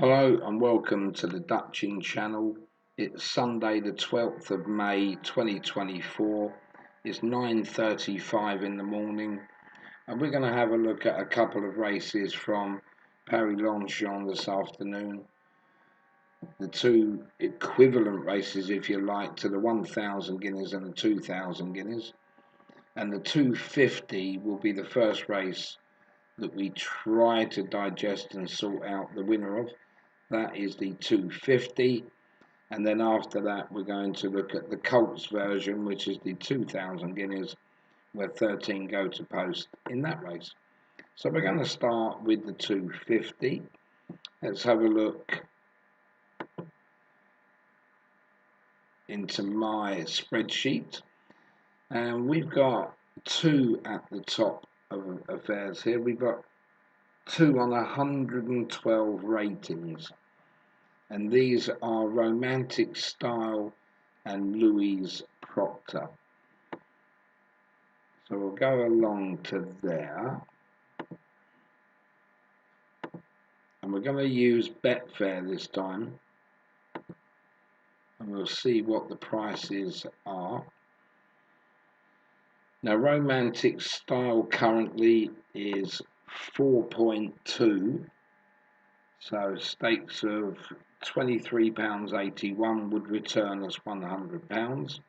Hello and welcome to the Dutching channel. It's Sunday the 12th of May 2024. It's 9:35 in the morning and we're going to have a look at a couple of races from Paris Longchamp this afternoon. The two equivalent races, if you like, to the 1,000 guineas and the 2,000 guineas. And the 250 will be the first race that we try to digest and sort out the winner of. That is the 250, and then after that we're going to look at the Colts version, which is the 2,000 guineas, where 13 go to post in that race. So we're going to start with the 250. Let's have a look into my spreadsheet, and we've got two at the top of affairs here. We've got two on 112 ratings. And these are Romantic Style and Louise Proctor. So we'll go along to there. And we're going to use Betfair this time. And we'll see what the prices are. Now, Romantic Style currently is 4.2. So stakes of £23.81 would return us £100.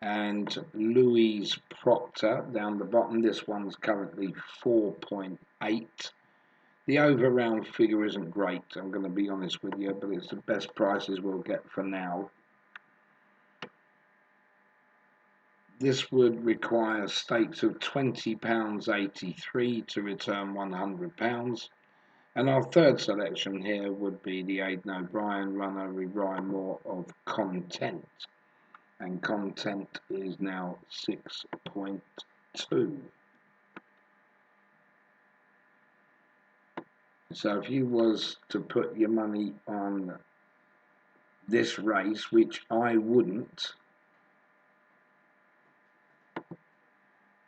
And Louise Proctor down the bottom, this one's currently 4.8. The over round figure isn't great, I'm going to be honest with you, but it's the best prices we'll get for now. This would require stakes of £20.83 to return £100. And our third selection here would be the Aidan O'Brien runner with Ryan Moore of Content. And Content is now 6.2. So if you was to put your money on this race, which I wouldn't,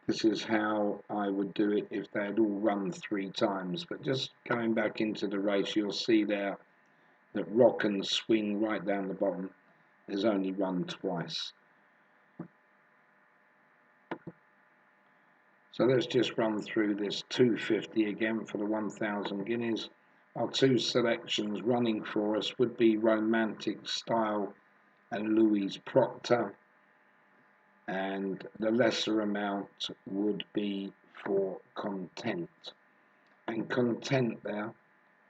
this is how I would do it if they had all run 3 times. But just going back into the race, you'll see there that Rock and Swing right down the bottom has only run twice. So let's just run through this 250 again for the 1,000 guineas. Our two selections running for us would be Romantic Style and Louise Proctor. And the lesser amount would be for Content. And Content there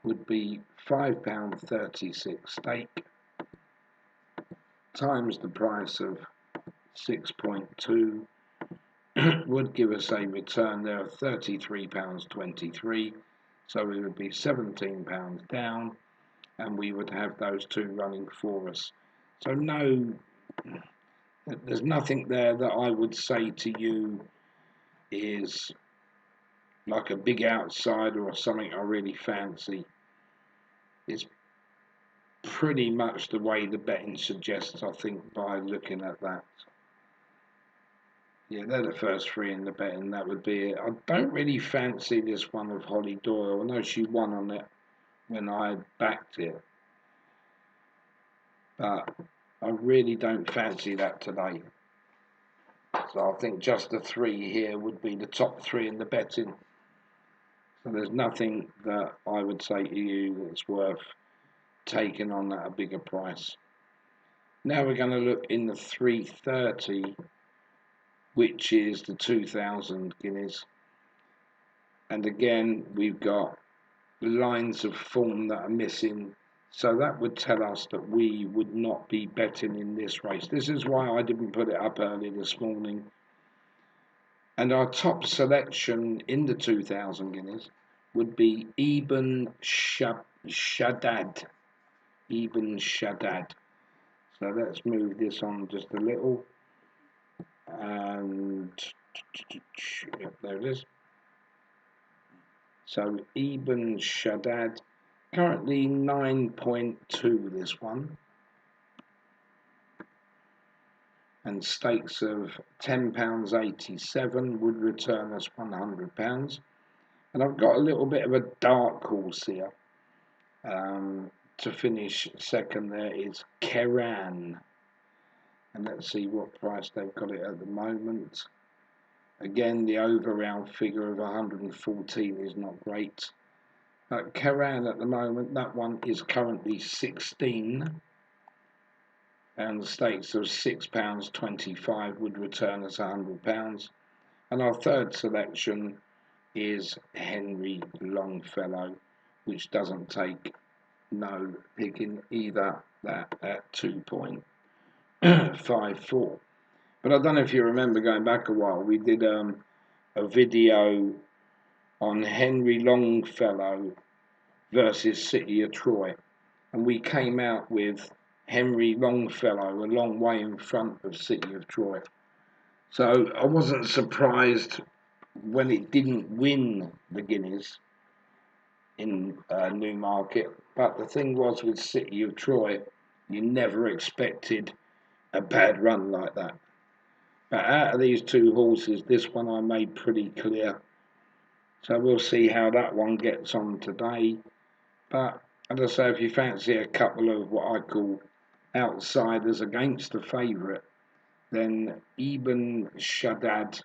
would be £5.36 stake times the price of 6.2 would give us a return there of £33.23. So it would be £17 down, and we would have those two running for us. So there's nothing there that I would say to you is like a big outsider or something I really fancy. It's pretty much the way the betting suggests, I think, by looking at that. Yeah, they're the first 3 in the betting, that would be it. I don't really fancy this one of Holly Doyle. I know she won on it when I backed it, but I really don't fancy that today. So I think just the 3 here would be the top 3 in the betting. So there's nothing that I would say to you that's worth taking on at a bigger price. Now we're going to look in the 330, which is the 2,000 guineas. And again, we've got lines of form that are missing. So that would tell us that we would not be betting in this race. This is why I didn't put it up early this morning. And our top selection in the 2,000 guineas would be Ibn Shaddad. Ibn Shaddad. So let's move this on just a little. And yep, there it is. So Ibn Shaddad, currently 9.2 this one. And stakes of £10.87 would return us £100. And I've got a little bit of a dark horse here. To finish second there is Keran, and let's see what price they've got it at the moment. Again, the over round figure of 114 is not great. Keran at the moment, that one is currently 16, and the stakes of £6.25 would return us £100. And our third selection is Henry Longfellow, which doesn't take no picking either, that at 2.54. But I don't know if you remember, going back a while, we did a video on Henry Longfellow versus City of Troy, and we came out with Henry Longfellow a long way in front of City of Troy. So I wasn't surprised when it didn't win the Guineas in Newmarket, but the thing was, with City of Troy, you never expected a bad run like that. But out of these two horses, this one I made pretty clear. So we'll see how that one gets on today. But as I say, if you fancy a couple of what I call outsiders against the favourite, then Ibn Shaddad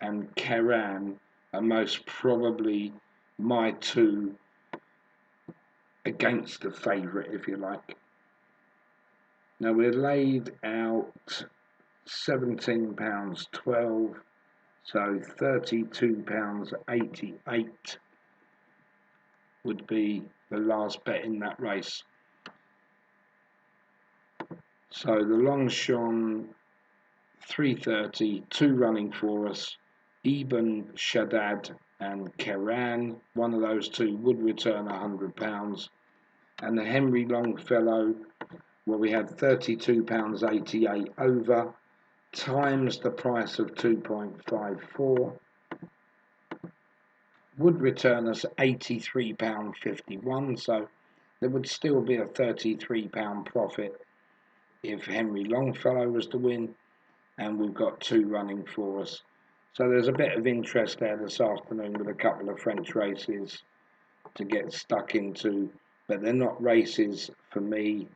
and Keran are most probably my two against the favourite, if you like. Now we're laid out £17.12, so £32.88 would be the last bet in that race. So the Longchamp 330, two running for us, Ibn Shaddad and Keran. One of those two would return £100, and the Henry Longfellow, where we had £32.88 over, times the price of 2.54, would return us £83.51. So there would still be a £33 profit if Henry Longfellow was to win, and we've got two running for us. So there's a bit of interest there this afternoon with a couple of French races to get stuck into, but they're not races for me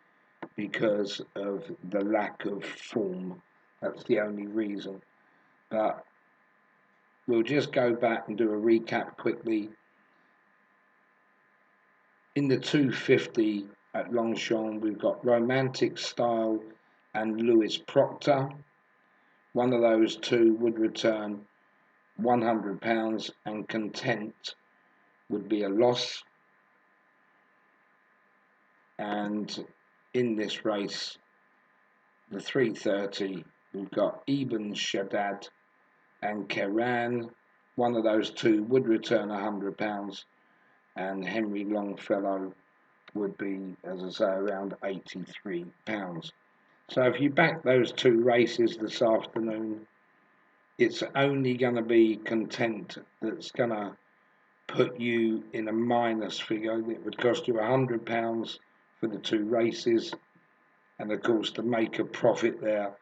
because of the lack of form. That's the only reason. But we'll just go back and do a recap quickly. In the 250 at Longchamp, we've got Romantic Style and Lewis Proctor. One of those two would return £100, and Content would be a loss. And in this race, the 330, we've got Ibn Shaddad and Keran. One of those two would return £100, and Henry Longfellow would be, as I say, around £83. So if you back those two races this afternoon, it's only going to be Content that's going to put you in a minus figure. It would cost you £100 for the two races, and of course, to make a profit there,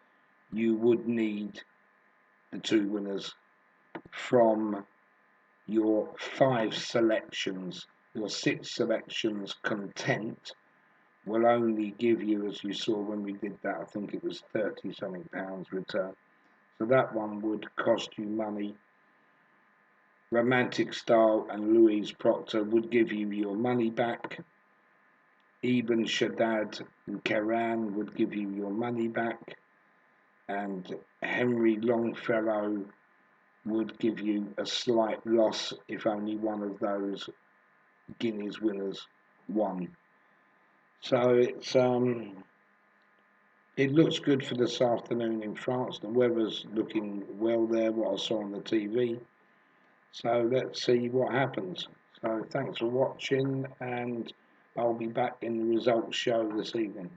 you would need the two winners from your 5 selections. Your 6 selections Content will only give you, as you saw when we did that, I think it was £30 something return. So that one would cost you money. Romantic Style and Louise Proctor would give you your money back. Ibn Shaddad and Keran would give you your money back. And Henry Longfellow would give you a slight loss if only one of those Guineas winners won. So it looks good for this afternoon in France. The weather's looking well there, what I saw on the TV. So let's see what happens. So thanks for watching, and I'll be back in the results show this evening.